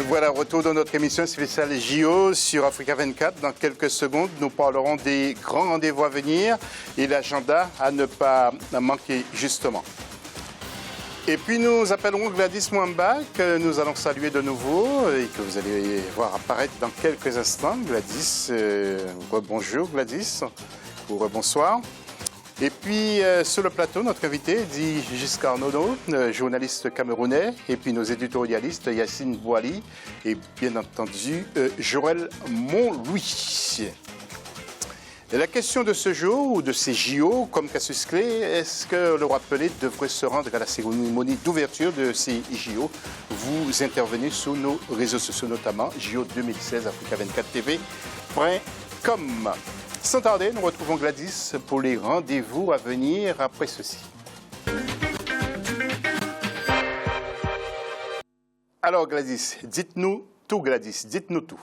Voilà, retour dans notre émission spéciale JO sur Africa 24. Dans quelques secondes, nous parlerons des grands rendez-vous à venir et l'agenda à ne pas manquer justement. Et puis nous appellerons Gladys Mwamba, que nous allons saluer de nouveau et que vous allez voir apparaître dans quelques instants. Gladys, bonjour Gladys, ou bonsoir. Et puis sur le plateau, notre invité dit Giscard Nono, journaliste camerounais, et puis nos éditorialistes Yacine Bouali et bien entendu Joël Montlouis. Et la question de ce jour, ou de ces JO, comme Cassius Clay, est-ce que le roi Pelé devrait se rendre à la cérémonie d'ouverture de ces JO? Vous intervenez sur nos réseaux sociaux, notamment JO 2016, Africa24tv.com. Sans tarder, nous retrouvons Gladys pour les rendez-vous à venir après ceci. Alors Gladys, dites-nous tout Gladys, dites-nous tout.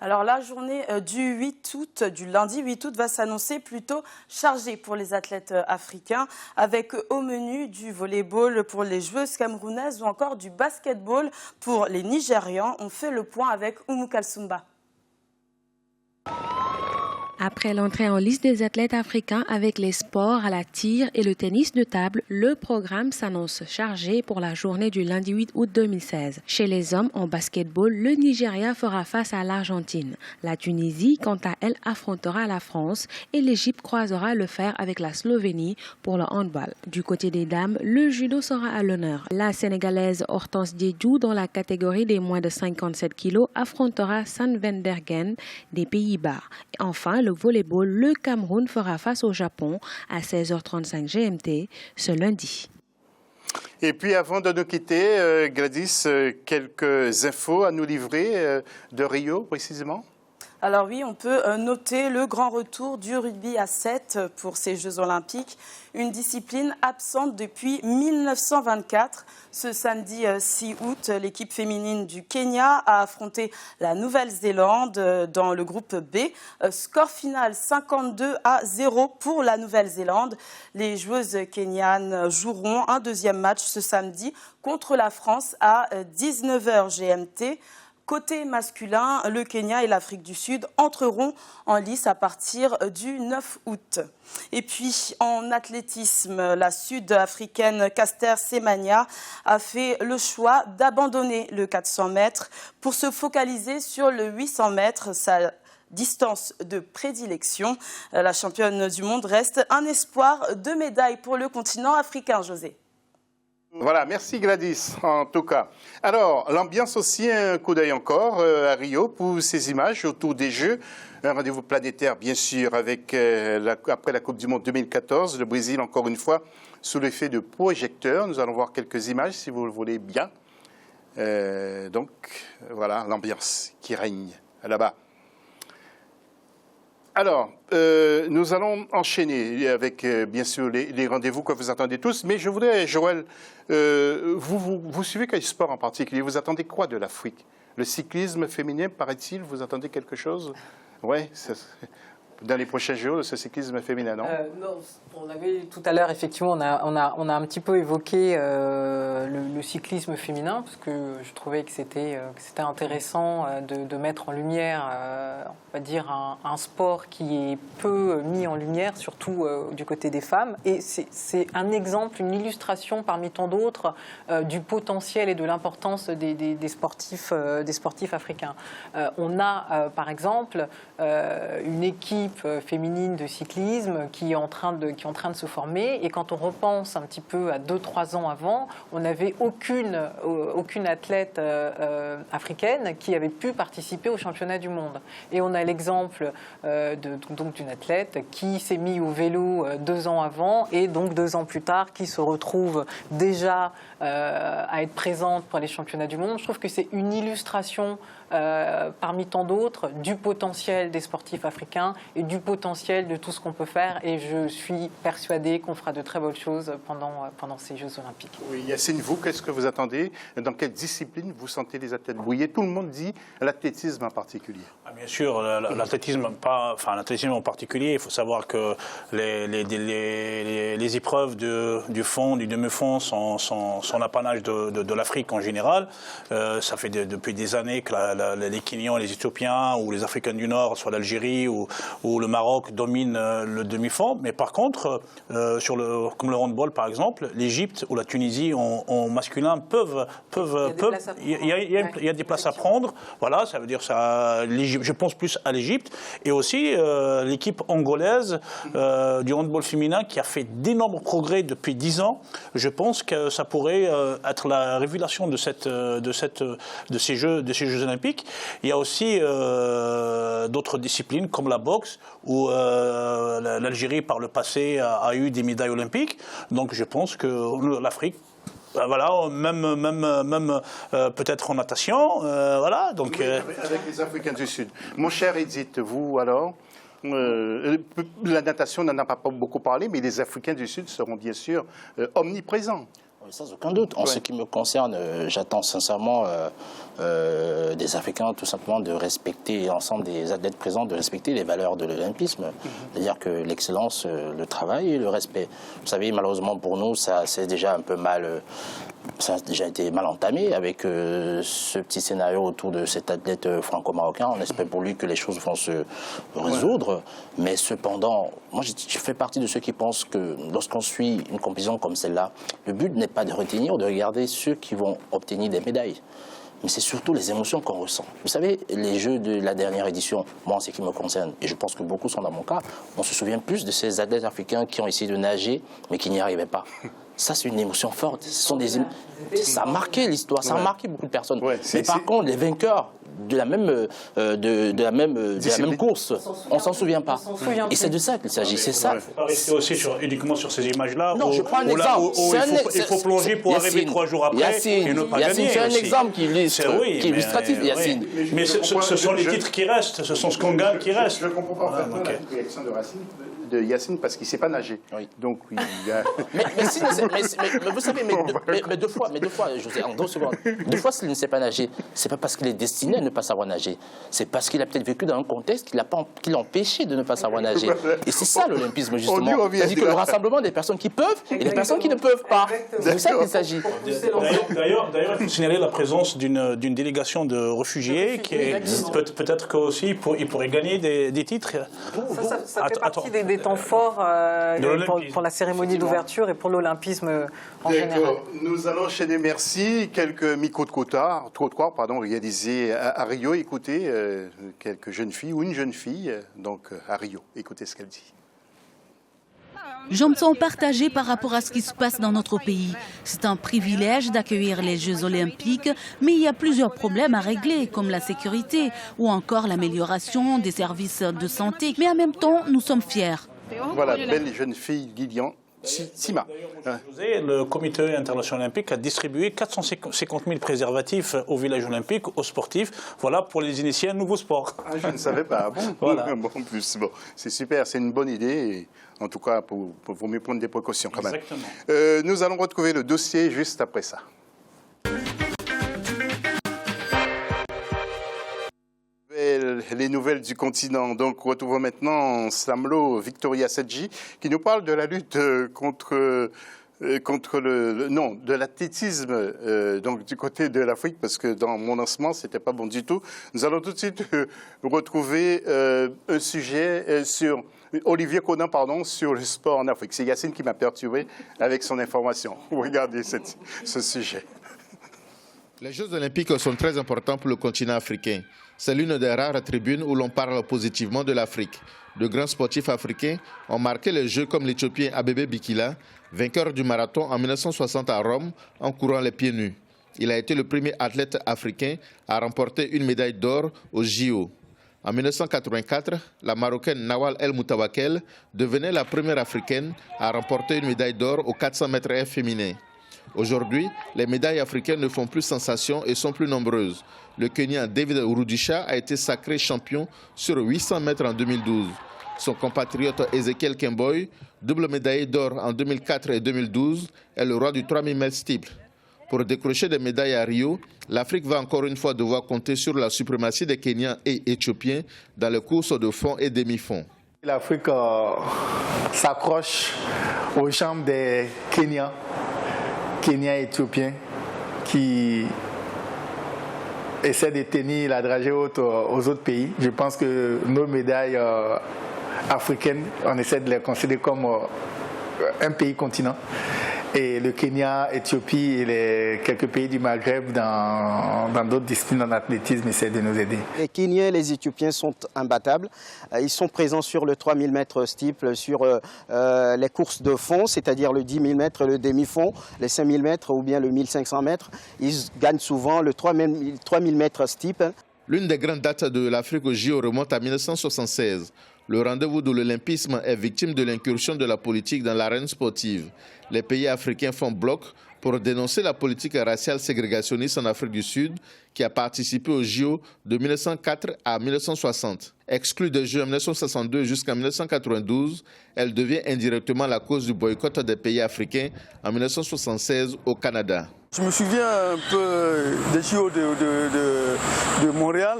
Alors la journée du 8 août, du lundi 8 août, va s'annoncer plutôt chargée pour les athlètes africains, avec au menu du volleyball pour les joueuses camerounaises ou encore du basketball pour les Nigérians. On fait le point avec Oumou Kalsoumba. Après l'entrée en liste des athlètes africains avec les sports à la tire et le tennis de table, le programme s'annonce chargé pour la journée du lundi 8 août 2016. Chez les hommes en basketball, le Nigeria fera face à l'Argentine. La Tunisie, quant à elle, affrontera la France et l'Égypte croisera le fer avec la Slovénie pour le handball. Du côté des dames, le judo sera à l'honneur. La Sénégalaise Hortense Diédhiou, dans la catégorie des moins de 57 kilos, affrontera San Vendergen des Pays-Bas. Et enfin, le volleyball, le Cameroun fera face au Japon à 16h35 GMT ce lundi. Et puis avant de nous quitter, Gladys, quelques infos à nous livrer de Rio précisément? Alors oui, on peut noter le grand retour du rugby à 7 pour ces Jeux Olympiques, une discipline absente depuis 1924. Ce samedi 6 août, l'équipe féminine du Kenya a affronté la Nouvelle-Zélande dans le groupe B. Score final 52-0 pour la Nouvelle-Zélande. Les joueuses kenyanes joueront un deuxième match ce samedi contre la France à 19h GMT. Côté masculin, le Kenya et l'Afrique du Sud entreront en lice à partir du 9 août. Et puis en athlétisme, la Sud-Africaine Caster Semenya a fait le choix d'abandonner le 400 mètres pour se focaliser sur le 800 mètres, sa distance de prédilection. La championne du monde reste un espoir de médaille pour le continent africain, José. Voilà, merci Gladys, en tout cas. Alors, l'ambiance aussi, un coup d'œil encore à Rio pour ces images autour des Jeux. Un rendez-vous planétaire, bien sûr, avec après la Coupe du Monde 2014, le Brésil, encore une fois, sous l'effet de projecteurs. Nous allons voir quelques images, si vous le voulez bien. Donc, voilà l'ambiance qui règne là-bas. Alors, nous allons enchaîner avec, bien sûr, les rendez-vous que vous attendez tous. Mais je voudrais, Joël, vous suivez quel sport en particulier? Vous attendez quoi de l'Afrique? Le cyclisme féminin, paraît-il, vous attendez quelque chose? Oui, dans les prochains jours de ce cyclisme féminin, non? Non, on avait tout à l'heure, effectivement, on a un petit peu évoqué le cyclisme féminin, parce que je trouvais que c'était intéressant de mettre en lumière, on va dire, un sport qui est peu mis en lumière, surtout du côté des femmes. Et c'est un exemple, une illustration parmi tant d'autres du potentiel et de l'importance des sportifs africains. On a, par exemple, une équipe féminine de cyclisme qui est en train de se former, et quand on repense un petit peu à 2-3 ans avant, on n'avait aucune athlète africaine qui avait pu participer au championnat du monde. Et on a l'exemple d'une athlète qui s'est mise au vélo 2 ans avant, et donc 2 ans plus tard qui se retrouve déjà à être présente pour les championnats du monde. Je trouve que c'est une illustration parmi tant d'autres, du potentiel des sportifs africains et du potentiel de tout ce qu'on peut faire. Et je suis persuadée qu'on fera de très bonnes choses pendant ces Jeux Olympiques. Oui, Yacine, vous, qu'est-ce que vous attendez? Dans quelle discipline vous sentez les athlètes bouillir? Tout le monde dit l'athlétisme en particulier. Bien sûr, l'athlétisme en particulier, il faut savoir que les épreuves du fond, du demi-fond sont l'apanage de l'Afrique en général. Ça fait depuis des années que les Kenyans, les Éthiopiens ou les Africains du Nord, soit l'Algérie ou le Maroc, dominent le demi-fond. Mais par contre, comme le handball par exemple, l'Égypte ou la Tunisie en masculin peuvent. Il y a des places à prendre. Voilà, ça veut dire ça. Je pense plus à l'Égypte et aussi l'équipe angolaise du handball féminin qui a fait d'énormes progrès depuis 10 ans. Je pense que ça pourrait être la révélation de ces Jeux Olympiques. Il y a aussi d'autres disciplines comme la boxe où l'Algérie par le passé a eu des médailles olympiques. Donc je pense que l'Afrique, voilà, même peut-être en natation, voilà. Donc, oui, avec les Africains du Sud. Mon cher Edith, vous alors, la natation n'en a pas beaucoup parlé, mais les Africains du Sud seront bien sûr omniprésents. Sans aucun doute. En ce qui me concerne, j'attends sincèrement des Africains tout simplement de respecter, l'ensemble des athlètes présents, de respecter les valeurs de l'olympisme. C'est-à-dire que l'excellence, le travail et le respect. Vous savez, malheureusement pour nous, ça c'est déjà un peu mal... Ça a déjà été mal entamé avec ce petit scénario autour de cet athlète franco-marocain. On espère pour lui que les choses vont se résoudre. Mais cependant, moi je fais partie de ceux qui pensent que lorsqu'on suit une compétition comme celle-là, le but n'est pas de retenir, de regarder ceux qui vont obtenir des médailles. Mais c'est surtout les émotions qu'on ressent. Vous savez, les Jeux de la dernière édition, moi en ce qui me concerne, et je pense que beaucoup sont dans mon cas, on se souvient plus de ces athlètes africains qui ont essayé de nager, mais qui n'y arrivaient pas. Ça, c'est une émotion forte. Ça a marqué l'histoire, ça a marqué beaucoup de personnes. Ouais, mais par contre, les vainqueurs de la même course, on s'en souvient pas. Et c'est de ça qu'il s'agit, c'est ça. Il ne faut pas rester aussi uniquement sur ces images-là. Non, je prends un exemple. Il faut plonger pour arriver 3 jours après et ne pas gagner. C'est un exemple qui est illustratif, Yacine. Mais ce sont les titres qui restent, ce sont ce qu'on gagne qui reste. Je comprends parfaitement la réaction de Yacine parce qu'il ne sait pas nager. Oui. Donc, il y a... mais vous savez, mais deux fois, José, en 2 secondes, 2 fois s'il ne sait pas nager, c'est pas parce qu'il est destiné à ne pas savoir nager, c'est parce qu'il a peut-être vécu dans un contexte qui l'a empêché de ne pas savoir nager. Et c'est ça l'olympisme, justement. C'est-à-dire que le rassemblement des personnes qui peuvent et des personnes qui ne peuvent pas. C'est de ça qu'il s'agit. D'ailleurs, il faut signaler la présence d'une délégation de réfugiés qui peut-être qu'aussi il pourrait gagner des titres. Ça fait partie des temps forts pour la cérémonie d'ouverture et pour l'olympisme en général. Nous allons enchaîner, merci. Quelques micro-trottoirs, réalisés à Rio. Écoutez, quelques jeunes filles ou une jeune fille, donc à Rio. Écoutez ce qu'elle dit. Je me sens partagée par rapport à ce qui se passe dans notre pays. C'est un privilège d'accueillir les Jeux Olympiques, mais il y a plusieurs problèmes à régler, comme la sécurité ou encore l'amélioration des services de santé. Mais en même temps, nous sommes fiers. Voilà, belle jeune fille, Lilian Sima. Le comité international olympique a distribué 450 000 préservatifs au village olympique, aux sportifs, voilà, pour les initier à un nouveau sport. Ah, je ne savais pas. Bon, voilà. Bon, c'est super, c'est une bonne idée. Et en tout cas, vaut mieux prendre des précautions quand même. Exactement. Nous allons retrouver le dossier juste après ça. Les nouvelles du continent. Donc, retrouvons maintenant Samlo Victoria Sedji qui nous parle de la lutte contre de l'athlétisme donc du côté de l'Afrique, parce que dans mon lancement, c'était pas bon du tout. Nous allons tout de suite retrouver un sujet sur Olivier Conan, sur le sport en Afrique. C'est Yacine qui m'a perturbé avec son information. Regardez ce sujet. Les Jeux Olympiques sont très importants pour le continent africain. C'est l'une des rares tribunes où l'on parle positivement de l'Afrique. De grands sportifs africains ont marqué les Jeux comme l'Éthiopien Abebe Bikila, vainqueur du marathon en 1960 à Rome en courant les pieds nus. Il a été le premier athlète africain à remporter une médaille d'or aux JO. En 1984, la Marocaine Nawal El Moutawakel devenait la première africaine à remporter une médaille d'or aux 400 mètres air féminin. Aujourd'hui, les médailles africaines ne font plus sensation et sont plus nombreuses. Le Kenyan David Rudisha a été sacré champion sur 800 mètres en 2012. Son compatriote Ezekiel Kemboi, double médaillé d'or en 2004 et 2012, est le roi du 3000 mètres steeple. Pour décrocher des médailles à Rio, l'Afrique va encore une fois devoir compter sur la suprématie des Kenyans et Éthiopiens dans les courses de fond et demi-fond. L'Afrique s'accroche aux jambes des Kenyans et Éthiopiens qui essaient de tenir la dragée haute aux autres pays. Je pense que nos médailles africaines, on essaie de les considérer comme un pays continent. Et le Kenya, l'Éthiopie et les quelques pays du Maghreb dans d'autres disciplines en athlétisme essaient de nous aider. Les Kenyans et les Éthiopiens sont imbattables. Ils sont présents sur le 3000 mètres steeple, sur les courses de fond, c'est-à-dire le 10 000 mètres et le demi-fond, les 5000 mètres ou bien le 1500 mètres. Ils gagnent souvent le 3000 mètres steeple. L'une des grandes dates de l'Afrique au JO remonte à 1976. Le rendez-vous de l'olympisme est victime de l'incursion de la politique dans l'arène sportive. Les pays africains font bloc pour dénoncer la politique raciale ségrégationniste en Afrique du Sud qui a participé aux JO de 1904 à 1960. Exclue des Jeux en 1962 jusqu'en 1992, elle devient indirectement la cause du boycott des pays africains en 1976 au Canada. Je me souviens un peu des JO de Montréal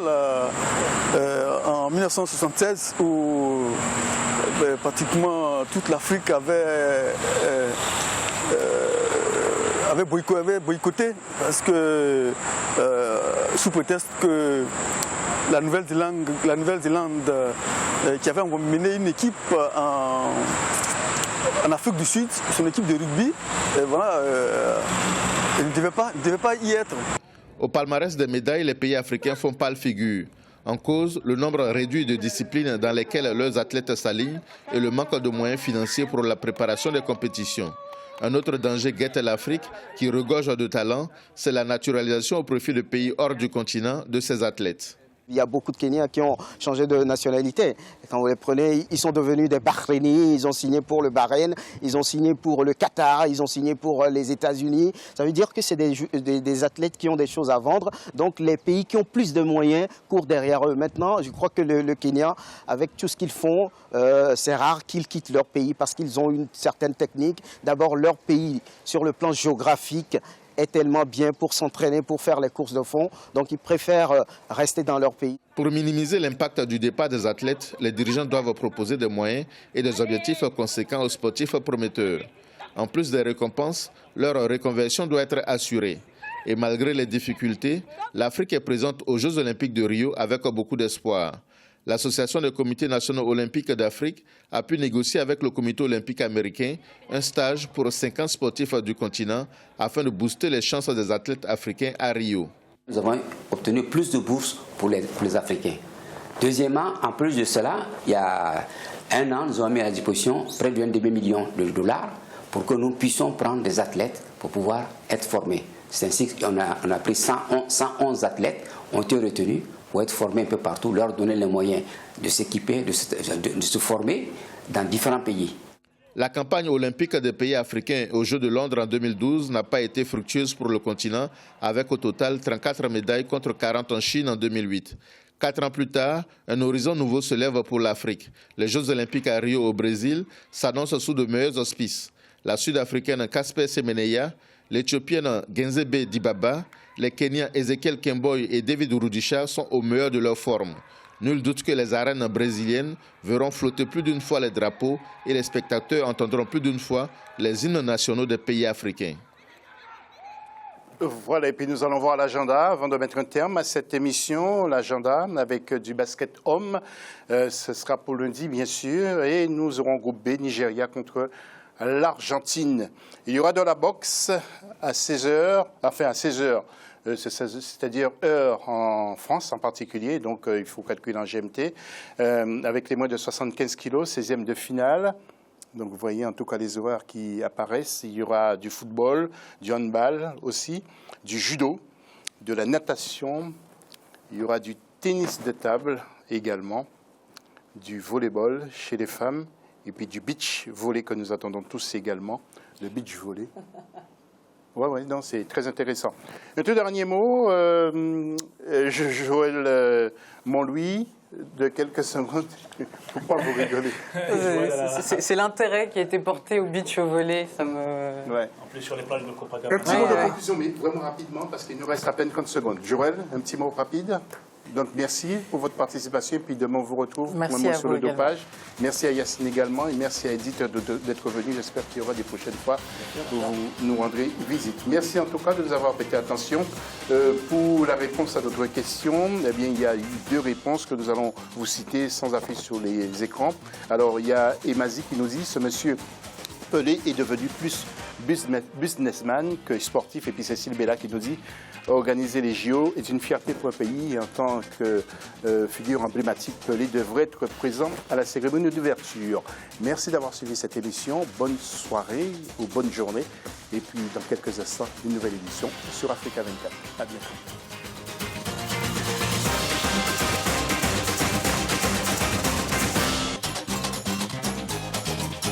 en 1976 où pratiquement toute l'Afrique avait boycotté parce que sous prétexte que la Nouvelle-Zélande qui avait emmené une équipe en Afrique du Sud, son équipe de rugby, et voilà, elle ne devait pas y être. Au palmarès des médailles, les pays africains font pâle figure. En cause, le nombre réduit de disciplines dans lesquelles leurs athlètes s'alignent et le manque de moyens financiers pour la préparation des compétitions. Un autre danger guette l'Afrique qui regorge de talents, c'est la naturalisation au profit de pays hors du continent de ces athlètes. Il y a beaucoup de Kenyans qui ont changé de nationalité. Quand vous les prenez, ils sont devenus des Bahrainis, ils ont signé pour le Bahreïn, ils ont signé pour le Qatar, ils ont signé pour les États-Unis. Ça veut dire que c'est des athlètes qui ont des choses à vendre. Donc les pays qui ont plus de moyens courent derrière eux. Maintenant, je crois que le Kenya, avec tout ce qu'ils font, c'est rare qu'ils quittent leur pays parce qu'ils ont une certaine technique. D'abord, leur pays, sur le plan géographique, est tellement bien pour s'entraîner, pour faire les courses de fond. Donc ils préfèrent rester dans leur pays. Pour minimiser l'impact du départ des athlètes, les dirigeants doivent proposer des moyens et des objectifs conséquents aux sportifs prometteurs. En plus des récompenses, leur reconversion doit être assurée. Et malgré les difficultés, l'Afrique est présente aux Jeux olympiques de Rio avec beaucoup d'espoir. L'Association des comités nationaux olympiques d'Afrique a pu négocier avec le comité olympique américain un stage pour 50 sportifs du continent afin de booster les chances des athlètes africains à Rio. Nous avons obtenu plus de bourses pour les Africains. Deuxièmement, en plus de cela, il y a un an, nous avons mis à disposition près de 1 demi-million de dollars pour que nous puissions prendre des athlètes pour pouvoir être formés. C'est ainsi qu'on a pris 111 athlètes, ont été retenus pour être formés un peu partout, leur donner les moyens de s'équiper, de se former dans différents pays. La campagne olympique des pays africains aux Jeux de Londres en 2012 n'a pas été fructueuse pour le continent, avec au total 34 médailles contre 40 en Chine en 2008. 4 ans plus tard, un horizon nouveau se lève pour l'Afrique. Les Jeux olympiques à Rio au Brésil s'annoncent sous de meilleurs auspices. La Sud-Africaine Casper Semenya, l'Éthiopienne Genzebe Dibaba, les Kenyans Ezekiel Kemboi et David Rudisha sont au meilleur de leur forme. Nul doute que les arènes brésiliennes verront flotter plus d'une fois les drapeaux et les spectateurs entendront plus d'une fois les hymnes nationaux des pays africains. Voilà, et puis nous allons voir l'agenda avant de mettre un terme à cette émission. L'agenda avec du basket homme, ce sera pour lundi bien sûr, et nous aurons groupe B, Nigeria contre l'Argentine. Il y aura de la boxe à 16h, enfin à 16h. C'est-à-dire heure en France en particulier, donc il faut calculer en GMT, avec les moins de 75 kilos, 16e de finale. Donc vous voyez en tout cas les horaires qui apparaissent. Il y aura du football, du handball aussi, du judo, de la natation, il y aura du tennis de table également, du volleyball chez les femmes, et puis du beach volley que nous attendons tous également, le beach volley. Oui, non, c'est très intéressant. Un tout dernier mot, Joël Montlouis, de quelques secondes. Pourquoi vous rigolez? C'est l'intérêt qui a été porté au beach au volley. Ça me... Ouais. En plus, sur les plages de Copacabana. Un petit mot de conclusion, mais vraiment rapidement, parce qu'il nous reste à peine 30 secondes. Joël, un petit mot rapide. Donc, merci pour votre participation. Et puis demain, on vous retrouve pour un mot sur le dopage. Merci à Yacine également. Et merci à Edith d'être venu. J'espère qu'il y aura des prochaines fois où vous nous rendrez visite. Merci en tout cas de nous avoir prêté attention. Pour la réponse à notre question, eh bien, il y a eu 2 réponses que nous allons vous citer sans affiche sur les écrans. Alors, il y a Emazi qui nous dit ce monsieur Pelé est devenu plus businessman que sportif. Et puis Cécile Bella qui nous dit organiser les JO est une fierté pour un pays et en tant que figure emblématique, Pelé devrait être présent à la cérémonie d'ouverture. Merci d'avoir suivi cette émission. Bonne soirée ou bonne journée. Et puis dans quelques instants, une nouvelle édition sur Africa 24. À bientôt.